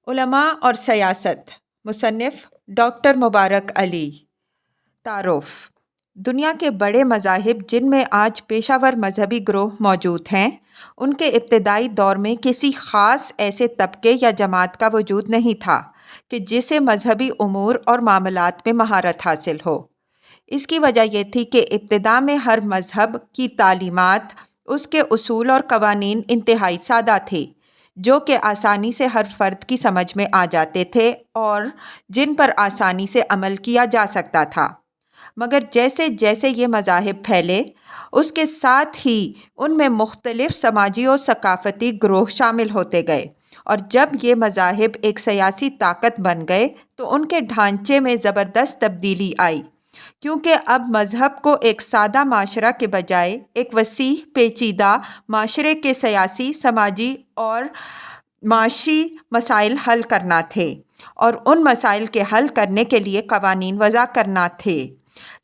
उलमा और सियासत। मुसन्निफ़ डॉक्टर मुबारक अली। तारुफ़। दुनिया के बड़े मज़ाहिब जिनमें आज पेशावर मजहबी ग्रोह मौजूद हैं, उनके इब्तदाई दौर में किसी ख़ास ऐसे तबके या जमात का वजूद नहीं था कि जिसे मजहबी उमूर और मामलात में महारत हासिल हो। इसकी वजह यह थी कि इब्तिदा में हर मजहब की तालीमात, उसके उसूल और कवानीन इंतहाई सादा थे, जो कि आसानी से हर फ़र्द की समझ में आ जाते थे और जिन पर आसानी से अमल किया जा सकता था। मगर जैसे जैसे ये मज़ाहिब फैले, उसके साथ ही उनमें मुख्तलिफ़ समाजी और सकाफ़ती ग्रोह शामिल होते गए, और जब ये मज़ाहिब एक सियासी ताकत बन गए तो उनके ढांचे में ज़बरदस्त तब्दीली आई, क्योंकि अब मज़हब को एक सादा माशरा के बजाय एक वसीह पेचीदा माशरे के सियासी, समाजी और माशी मसाइल हल करना थे, और उन मसाइल के हल करने के लिए कवानीन वज़ा करना थे।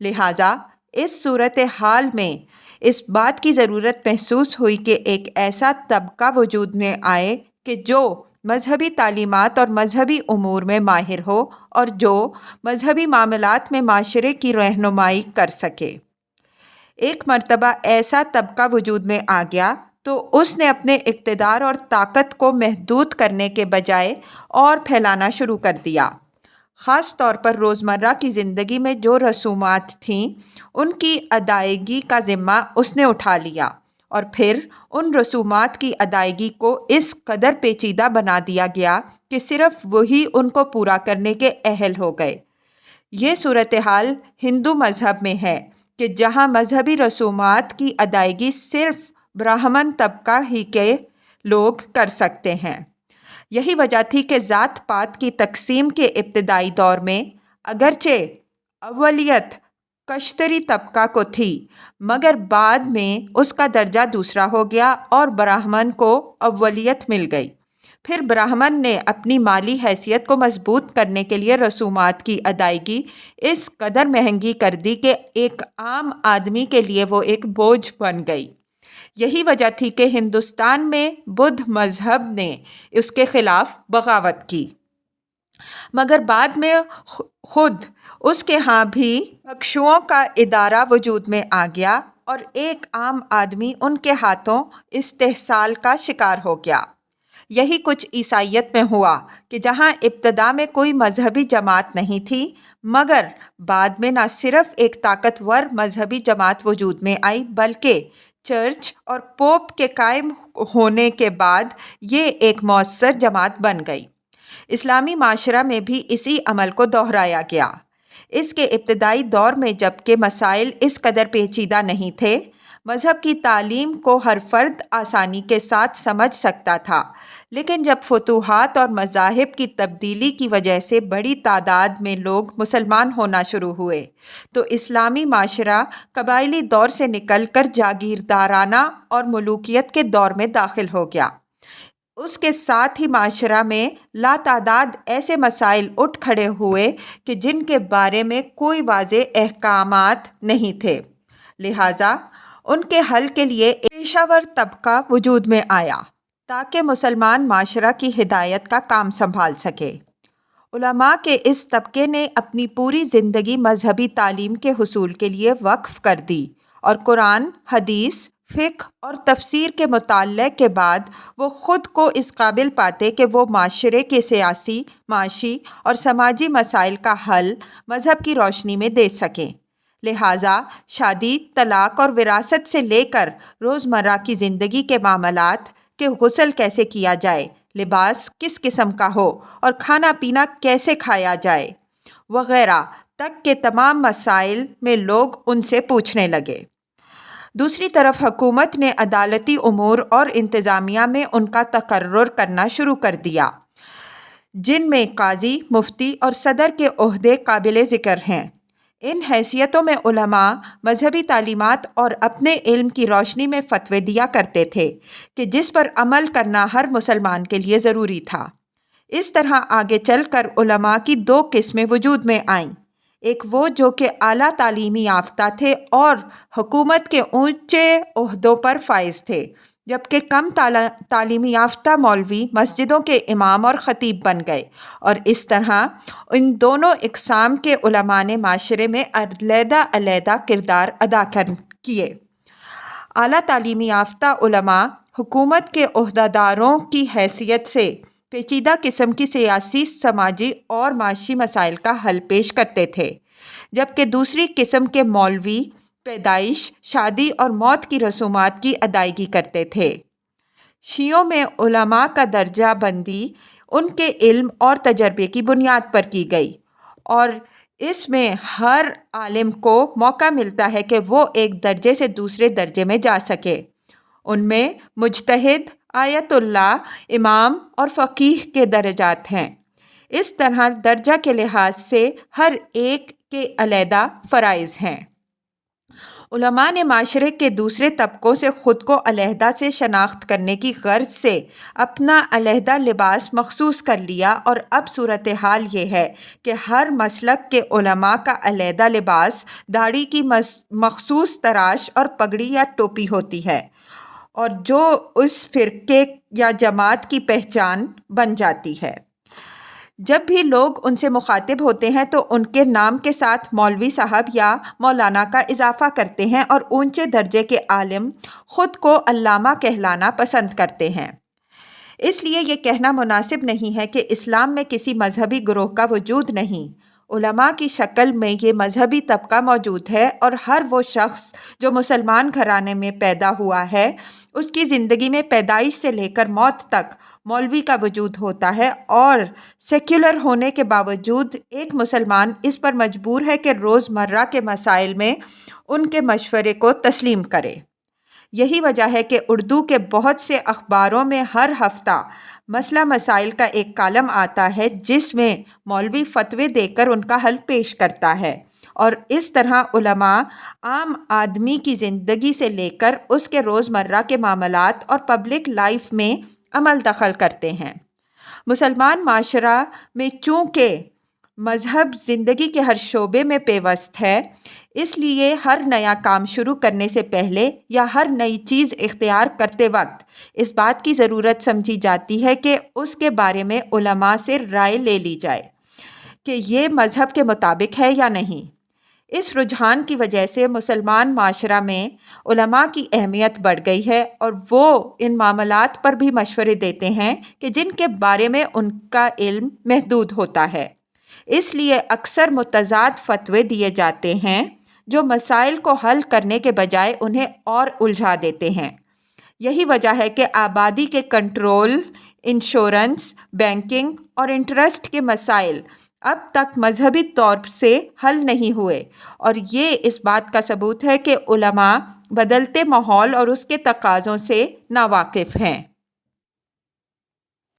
लिहाजा इस सूरत हाल में इस बात की ज़रूरत महसूस हुई कि एक ऐसा तबका वजूद में आए कि जो मजहबी तालीमात और मजहबी उमूर में माहिर हो और जो मजहबी मामलात में माशरे की रहनुमाई कर सके। एक मर्तबा ऐसा तबका वजूद में आ गया तो उसने अपने इक़्तिदार और ताकत को महदूद करने के बजाय और फैलाना शुरू कर दिया। ख़ास तौर पर रोज़मर्रा की ज़िंदगी में जो रसूमात थीं, उनकी अदायगी का ज़िम्मा उसने उठा लिया, और फिर उन रसूमात की अदायगी को इस कदर पेचीदा बना दिया गया कि सिर्फ़ वही उनको पूरा करने के अहल हो गए। ये सूरत हाल हिंदू मज़हब में है कि जहाँ मजहबी रसूमात की अदायगी सिर्फ़ ब्राह्मण तबका ही के लोग कर सकते हैं। यही वजह थी कि ज़ात पात की तकसीम के इब्तदाई दौर में अगरचे अव्वलियत कश्तरी तबका को थी, मगर बाद में उसका दर्जा दूसरा हो गया और ब्राह्मण को अव्वलियत मिल गई। फिर ब्राह्मण ने अपनी माली हैसियत को मजबूत करने के लिए रसूमात की अदायगी इस कदर महंगी कर दी कि एक आम आदमी के लिए वो एक बोझ बन गई। यही वजह थी कि हिंदुस्तान में बुद्ध मज़हब ने उसके ख़िलाफ़ बगावत की, मगर बाद में खुद उसके यहाँ भी भिक्षुओं का इदारा वजूद में आ गया और एक आम आदमी उनके हाथों इस्तेहसाल का शिकार हो गया। यही कुछ ईसाइयत में हुआ कि जहाँ इब्तदा में कोई मजहबी जमात नहीं थी, मगर बाद में न सिर्फ एक ताकतवर मजहबी जमात वजूद में आई, बल्कि चर्च और पोप के कायम होने के बाद ये एक मौसर जमात बन गई। इस्लामी माशरा में भी इसी अमल को दोहराया गया। इसके इब्तदाई दौर में जबकि मसाइल इस कदर पेचीदा नहीं थे, मज़हब की तालीम को हर फर्द आसानी के साथ समझ सकता था, लेकिन जब फतूहात और मज़ाहिब की तब्दीली की वजह से बड़ी तादाद में लोग मुसलमान होना शुरू हुए तो इस्लामी माशरा कबायली दौर से निकलकर जागीरदाराना और मलूकियत के दौर में दाखिल हो गया। उसके साथ ही माशरा में लातादाद ऐसे मसाइल उठ खड़े हुए कि जिनके बारे में कोई वाज़े अहकामात नहीं थे, लिहाजा उनके हल के लिए एक पेशावर तबका वजूद में आया ताकि मुसलमान माशरा की हिदायत का काम संभाल सके। उलमा के इस तबके ने अपनी पूरी ज़िंदगी मजहबी तालीम के हुसूल के लिए वक्फ़ कर दी, और कुरान, हदीस, फ़िक़्ह और तफसीर के मुताले के बाद वो ख़ुद को इस काबिल पाते कि वो माशरे के सियासी, माशी और समाजी मसाइल का हल मज़हब की रोशनी में दे सकें। लिहाजा शादी, तलाक़ और विरासत से लेकर रोज़मर्रा की ज़िंदगी के मामलात कि गुस्ल कैसे किया जाए, लिबास किस किस्म का हो और खाना पीना कैसे खाया जाए वग़ैरह तक के तमाम मसाइल में लोग उनसे पूछने लगे। दूसरी तरफ हुकूमत ने अदालती उमूर और इंतज़ामिया में उनका तकर्रुर करना शुरू कर दिया, जिनमें काजी, मुफ्ती और सदर के ओहदे काबिल ज़िक्र हैं। इन हैसियतों में उलमा मजहबी तालीमात और अपने इल्म की रोशनी में फ़तवे दिया करते थे कि जिस पर अमल करना हर मुसलमान के लिए ज़रूरी था। इस तरह आगे चलकर उलमा की दो किस्में वजूद में आईं। एक वो जो कि आला तालीमी याफ्ता थे और हुकूमत के ऊंचे ओहदों पर फाइज थे, جبکہ کم تعلیمی یافتہ مولوی مسجدوں کے امام اور خطیب بن گئے، اور اس طرح ان دونوں اقسام کے علماء نے معاشرے میں علیحدہ علیحدہ کردار ادا کیے۔ اعلیٰ تعلیمی یافتہ علماء حکومت کے عہدیداروں کی حیثیت سے پیچیدہ قسم کی سیاسی، سماجی اور معاشی مسائل کا حل پیش کرتے تھے، جبکہ دوسری قسم کے مولوی پیدائش، شادی اور موت کی رسومات کی ادائیگی کرتے تھے۔ شیعوں میں علماء کا درجہ بندی ان کے علم اور تجربے کی بنیاد پر کی گئی، اور اس میں ہر عالم کو موقع ملتا ہے کہ وہ ایک درجے سے دوسرے درجے میں جا سکے۔ ان میں مجتہد، آیت اللہ، امام اور فقیہ کے درجات ہیں۔ اس طرح درجہ کے لحاظ سے ہر ایک کے علیحدہ فرائض ہیں۔ علماء نے معاشرے کے دوسرے طبقوں سے خود کو علیحدہ سے شناخت کرنے کی غرض سے اپنا علیحدہ لباس مخصوص کر لیا، اور اب صورتحال یہ ہے کہ ہر مسلک کے علماء کا علیحدہ لباس، داڑھی کی مخصوص تراش اور پگڑی یا ٹوپی ہوتی ہے، اور جو اس فرقے یا جماعت کی پہچان بن جاتی ہے۔ جب بھی لوگ ان سے مخاطب ہوتے ہیں تو ان کے نام کے ساتھ مولوی صاحب یا مولانا کا اضافہ کرتے ہیں، اور اونچے درجے کے عالم خود کو علامہ کہلانا پسند کرتے ہیں۔ اس لیے یہ کہنا مناسب نہیں ہے کہ اسلام میں کسی مذہبی گروہ کا وجود نہیں۔ علماء کی شکل میں یہ مذہبی طبقہ موجود ہے، اور ہر وہ شخص جو مسلمان گھرانے میں پیدا ہوا ہے، اس کی زندگی میں پیدائش سے لے کر موت تک مولوی کا وجود ہوتا ہے، اور سیکولر ہونے کے باوجود ایک مسلمان اس پر مجبور ہے کہ روزمرہ کے مسائل میں ان کے مشورے کو تسلیم کرے۔ یہی وجہ ہے کہ اردو کے بہت سے اخباروں میں ہر ہفتہ مسئلہ مسائل کا ایک کالم آتا ہے، جس میں مولوی فتوے دے کر ان کا حل پیش کرتا ہے، اور اس طرح علماء عام آدمی کی زندگی سے لے کر اس کے روزمرہ کے معاملات اور پبلک لائف میں عمل دخل کرتے ہیں۔ مسلمان معاشرہ میں چونکہ مذہب زندگی کے ہر شعبے میں پیوست ہے، اس لیے ہر نیا کام شروع کرنے سے پہلے یا ہر نئی چیز اختیار کرتے وقت اس بات کی ضرورت سمجھی جاتی ہے کہ اس کے بارے میں علماء سے رائے لے لی جائے کہ یہ مذہب کے مطابق ہے یا نہیں۔ اس رجحان کی وجہ سے مسلمان معاشرہ میں علماء کی اہمیت بڑھ گئی ہے، اور وہ ان معاملات پر بھی مشورے دیتے ہیں کہ جن کے بارے میں ان کا علم محدود ہوتا ہے۔ اس لیے اکثر متضاد فتوے دیے جاتے ہیں جو مسائل کو حل کرنے کے بجائے انہیں اور الجھا دیتے ہیں۔ یہی وجہ ہے کہ آبادی کے کنٹرول، انشورنس، بینکنگ اور انٹرسٹ کے مسائل اب تک مذہبی طور سے حل نہیں ہوئے، اور یہ اس بات کا ثبوت ہے کہ علماء بدلتے ماحول اور اس کے تقاضوں سے ناواقف ہیں۔